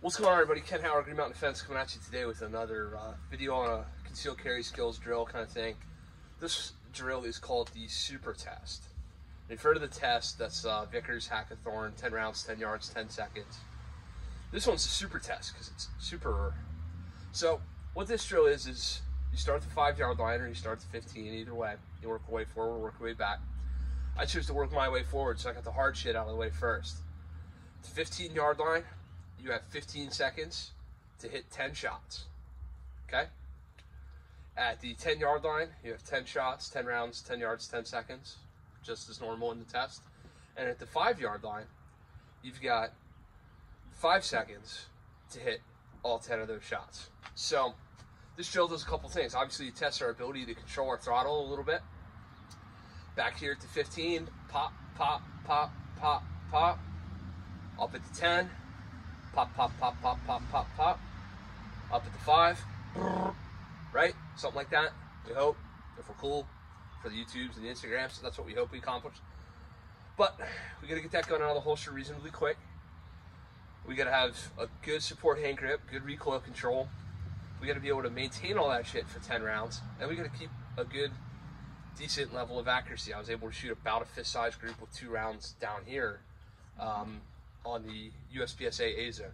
What's going on, everybody? Ken Howard, Green Mountain Defense, coming at you today with another video on a concealed carry skills drill kind of thing. This drill is called the Super Test. You've heard of the test, that's Vickers, Hackathorn, 10 rounds, 10 yards, 10 seconds. This one's a Super Test because it's super. So what this drill is you start at the 5-yard line or you start at the 15, either way. You work your way forward, work your way back. I choose to work my way forward, so I got the hard shit out of the way first. The 15-yard line, you have 15 seconds to hit 10 shots, okay? At the 10-yard line, you have 10 shots, 10 rounds, 10 yards, 10 seconds, just as normal in the test. And at the 5-yard line, you've got 5 seconds to hit all 10 of those shots. So this drill does a couple things. Obviously, it tests our ability to control our throttle a little bit. Back here at the 15, pop, pop, pop, pop, pop. Up at the 10, pop, pop, pop, pop, pop, pop, pop. Up at the 5, right? Something like that, we hope, if we're cool, for the YouTubes and the Instagrams, so that's what we hope we accomplish. But we gotta get that gun out of the holster reasonably quick. We gotta have a good support hand grip, good recoil control. We gotta be able to maintain all that shit for 10 rounds, and we gotta keep a good, decent level of accuracy. I was able to shoot about a fist-sized group with 2 rounds down here on the USPSA A zone.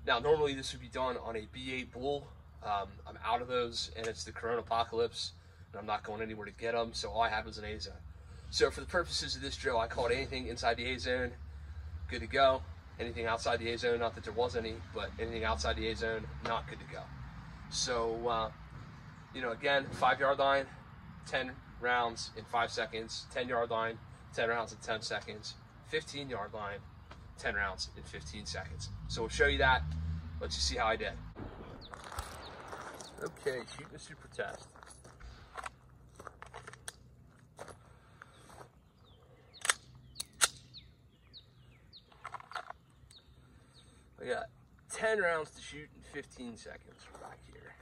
Now, normally this would be done on a B8 bull. I'm out of those, and it's the Corona apocalypse, and I'm not going anywhere to get them, so all I had was an A zone. So for the purposes of this drill, I called anything inside the A zone good to go. Anything outside the A zone, not that there was any, but anything outside the A zone, not good to go. So, you know, again, 5-yard line, 10 rounds in 5 seconds, 10-yard line, 10 rounds in 10 seconds, 15-yard line, 10 rounds in 15 seconds. So we'll show you that. Let you see how I did. Okay, shooting a Super Test. I got 10 rounds to shoot in 15 seconds back here.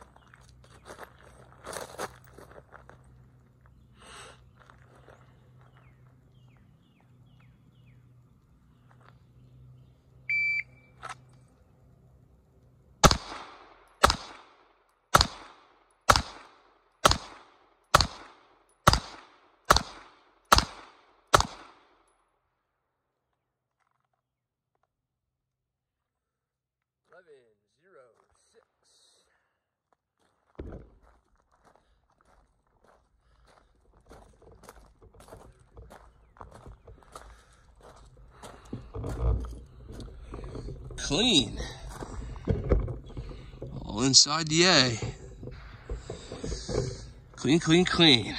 Clean. All inside the A. Clean, clean, clean.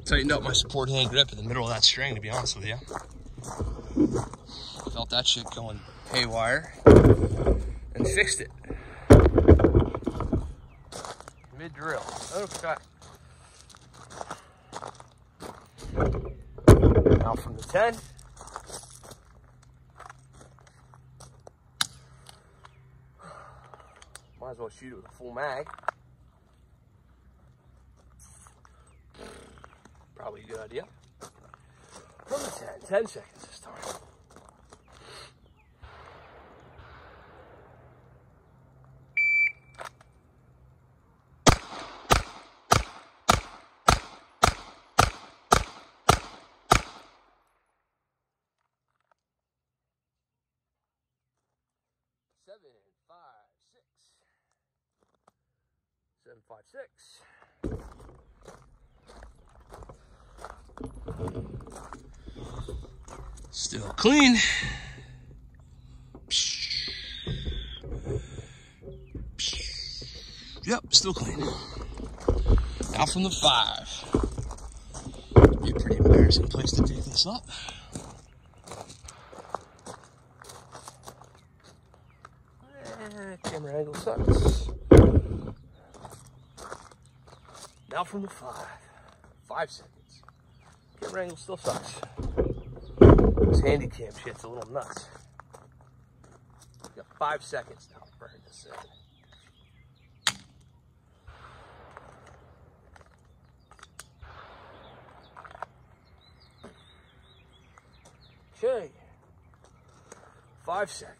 Tightened up my support hand grip in the middle of that string, to be honest with you. Felt that shit going haywire and fixed it. Mid-drill. Okay. Now from the 10. Might as well shoot it with a full mag. Probably a good idea. From the 10 seconds this time. Seven, 5, 6. Still clean. Yep, still clean. Now from the 5. Be a pretty embarrassing place to dig this up. Camera angle sucks. Now from the 5 seconds. Camera angle still sucks. This handy cam shit's a little nuts. Got 5 seconds now to burn this in. Okay. 5 seconds.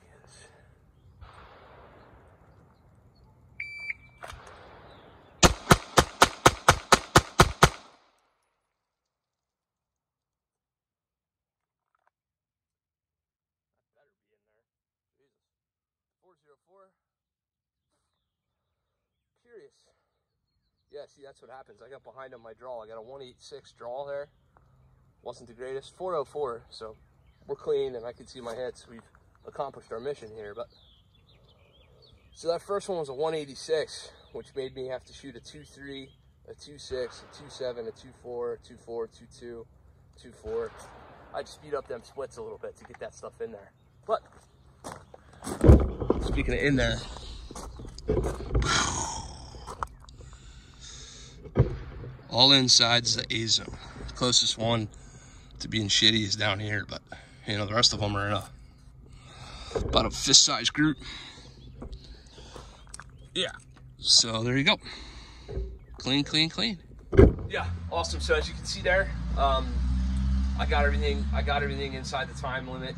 404. Curious. Yeah, see, that's what happens. I got behind on my draw. I got a 186 draw there. Wasn't the greatest. 404, so we're clean and I can see my hits. We've accomplished our mission here, but so that first one was a 186, which made me have to shoot a 2.3, a 2.6, a 2.7, a 2.4, 2.4, 2.2, 2.4. I'd speed up them splits a little bit to get that stuff in there. But speaking of in there, all inside's the A zone. The closest one to being shitty is down here, but you know, the rest of them are in about a fist-sized group. Yeah, so there you go. Clean, clean, clean. Yeah, awesome. So as you can see there, I got everything inside the time limit.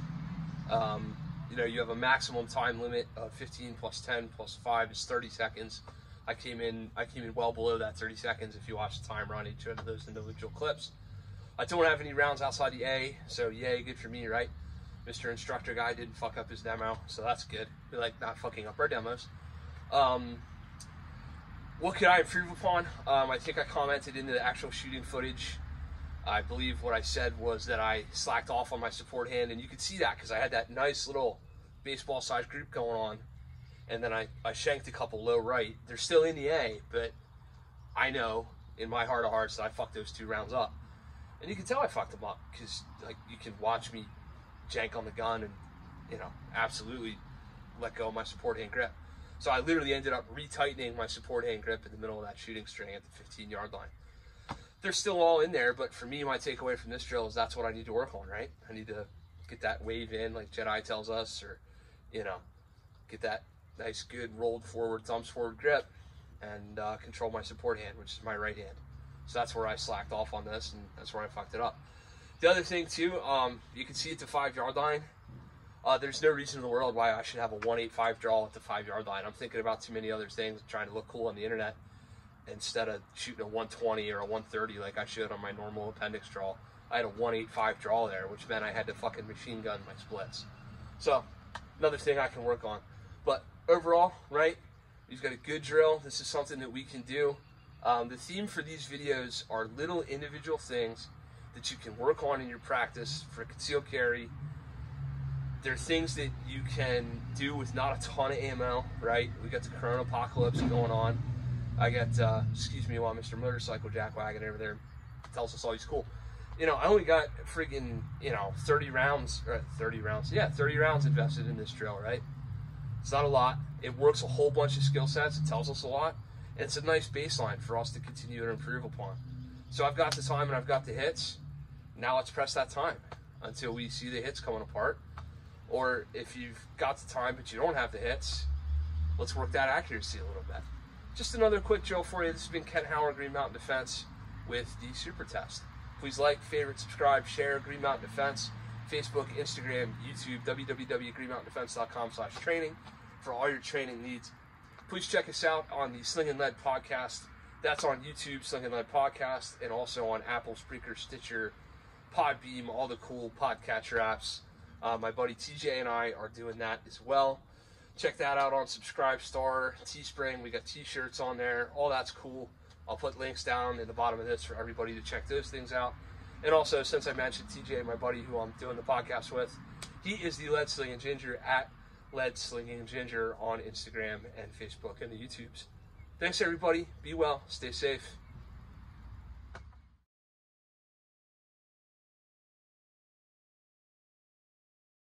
You know, you have a maximum time limit of 15 plus 10 plus 5 is 30 seconds. I came in well below that 30 seconds if you watch the timer on each of those individual clips. I don't have any rounds outside the A, so yay, good for me, right? Mr. Instructor guy didn't fuck up his demo, so that's good. We like not fucking up our demos. What could I improve upon? I think I commented in the actual shooting footage. I believe what I said was that I slacked off on my support hand, and you could see that because I had that nice little baseball-sized group going on, and then I shanked a couple low right. They're still in the A, but I know in my heart of hearts that I fucked those 2 rounds up. And you can tell I fucked them up because like you can watch me jank on the gun and, you know, absolutely let go of my support hand grip. So I literally ended up retightening my support hand grip in the middle of that shooting string at the 15-yard line. They're still all in there, but for me, my takeaway from this drill is that's what I need to work on, right? I need to get that wave in like Jedi tells us, or, you know, get that nice, good rolled forward, thumbs forward grip and control my support hand, which is my right hand. So that's where I slacked off on this, and that's where I fucked it up. The other thing too, you can see at the 5-yard line, there's no reason in the world why I should have a 185 draw at the 5-yard line. I'm thinking about too many other things, trying to look cool on the internet, instead of shooting a 120 or a 130 like I should on my normal appendix draw. I had a 185 draw there, which meant I had to fucking machine gun my splits. So, another thing I can work on. But overall, right, we've got a good drill. This is something that we can do. The theme for these videos are little individual things that you can work on in your practice for concealed carry. They're things that you can do with not a ton of ammo, right? We got the Corona apocalypse going on. I got, excuse me while Mr. Motorcycle Jackwagon over there tells us all he's cool. You know, I only got friggin', you know, 30 rounds invested in this drill, right? It's not a lot. It works a whole bunch of skill sets. It tells us a lot. And it's a nice baseline for us to continue to improve upon. So I've got the time and I've got the hits. Now let's press that time until we see the hits coming apart. Or if you've got the time but you don't have the hits, let's work that accuracy a little bit. Just another quick drill for you. This has been Ken Howard, Green Mountain Defense, with the Super Test. Please like, favorite, subscribe, share Green Mountain Defense, Facebook, Instagram, YouTube, www.greenmountaindefense.com/training for all your training needs. Please check us out on the Sling and Lead podcast. That's on YouTube, Sling and Lead podcast, and also on Apple, Spreaker, Stitcher, Podbeam, all the cool podcatcher apps. My buddy TJ and I are doing that as well. Check that out on Subscribestar, Teespring. We got t-shirts on there. All that's cool. I'll put links down in the bottom of this for everybody to check those things out. And also, since I mentioned TJ, my buddy who I'm doing the podcast with, he is the Lead Slinging Ginger at Lead Slinging Ginger on Instagram and Facebook and the YouTubes. Thanks, everybody. Be well. Stay safe.